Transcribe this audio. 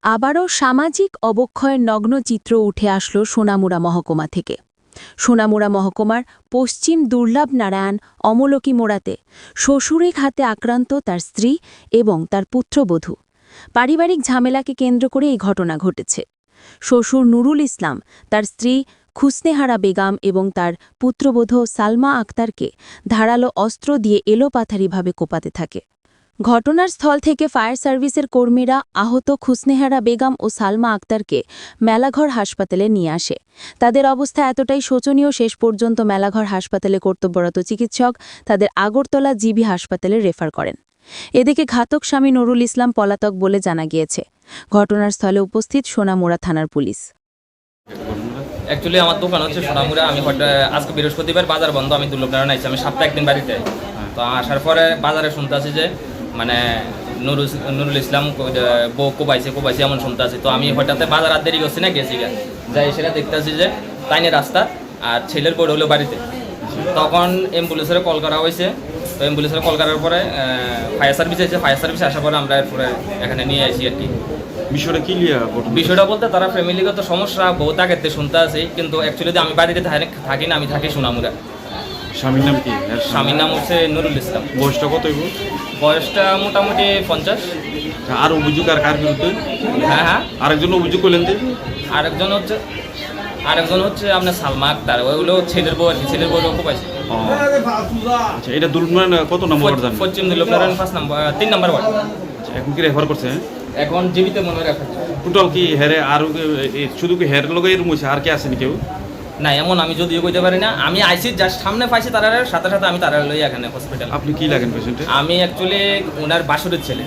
আবারও সামাজিক অবক্ষয়ের নগ্ন চিত্র উঠে আসলো সোনামুড়া মহকুমা থেকে। সোনামুড়া মহকুমার পশ্চিম দুর্লভ নারায়ণ অমলকি মোড়াতে শ্বশুরের হাতে আক্রান্ত তার স্ত্রী এবং তার পুত্রবধূ। পারিবারিক ঝামেলাকে কেন্দ্র করে এই ঘটনা ঘটেছে। শ্বশুর নুরুল ইসলাম তার স্ত্রী খুসনেহারা বেগম এবং তার পুত্রবধূ সালমা আক্তারকে ধারালো অস্ত্র দিয়ে এলোপাথারিভাবে কোপাতে থাকে। ঘটনার স্থল থেকে ফায়ার সার্ভিসের কর্মীরা আহত খুসনেহারা বেগম ও সালমা আক্তারকে মেলাঘর হাসপাতালে নিয়ে আসে। তাদের অবস্থা এতটাই শোচনীয়, শেষ পর্যন্ত মেলাঘর হাসপাতালে কর্তব্যরত চিকিৎসক তাদের আগরতলা জিবি হাসপাতালে রেফার করেন। এদিকে ঘাতক স্বামী নুরুল ইসলাম পলাতক বলে জানা গিয়েছে। ঘটনার স্থলে উপস্থিত সোনামুড়া থানার পুলিশ। অ্যাকচুয়ালি আমার দোকান হচ্ছে সোনামুড়া। আমি আজকে বৃহস্পতিবার বাজার বন্ধ, আমি দুর্লভনারায়ণ আইছি। আমি সপ্তাহে একদিন বাড়িতে। তো আসার পরে বাজারে শুনতে আছি যে মানে নুরুল ইসলাম বউ কোবাইছে এমন শুনতে আছি। তো আমি হঠাৎ বাজার আর দেরি করছি না, গেছি যাই সেটা দেখতে আছি যে তাইনে রাস্তা আর ছেলের বড় হলো বাড়িতে। তখন অ্যাম্বুলেন্সের কল করা হয়েছে। তো অ্যাম্বুলেন্সের কল করার পরে ফায়ার সার্ভিস এসেছে। ফায়ার সার্ভিস আসার পরে আমরা এরপরে এখানে নিয়ে আসি আর কি। বিষয়টা বলতে তারা ফ্যামিলিগত সমস্যা বহুত আগেতে শুনতে আছি, কিন্তু অ্যাকচুয়ালি আমি বাড়িতে থাকি না, আমি থাকি সোনামুড়া। স্বামীর নাম কি? স্বামীর নাম হচ্ছে নুরুল ইসলাম। বয়সটা কত? বয়সটা মোটামুটি 50। আর অভিযোগ আর কার বিরুদ্ধে? হ্যাঁ, আরেকজন অভিযোগ করলেন যে আরেকজন হচ্ছে আপনার সালমা আক্তার, ওইগুলো ছেলের বউ আর কি, ছেলের বউ খুব আছে। আচ্ছা, এটা দুর্লভনারায়ণ কত নম্বর ওয়ার্ড জানেন? পশ্চিম দুর্লভনারায়ণ 3 নম্বর ওয়ার্ড। এখন কি রেফার করছে? এখন জীবিত মনে রাখা টোটাল কি হেরে আর শুধু কি হের লগে এরকম হয়েছে, আর কি আসেনি কেউ? না, এমন আমি যদিও কইতে পারি না। আমি আইসি জাস্ট সামনে পাইছি, তার সাথে সাথে আমি তারা লই এখানে হসপিটাল। আপনি কি লাগেন পেশেন্টে? আমি অ্যাকচুয়ালি ওনার বাসুরের ছেলে।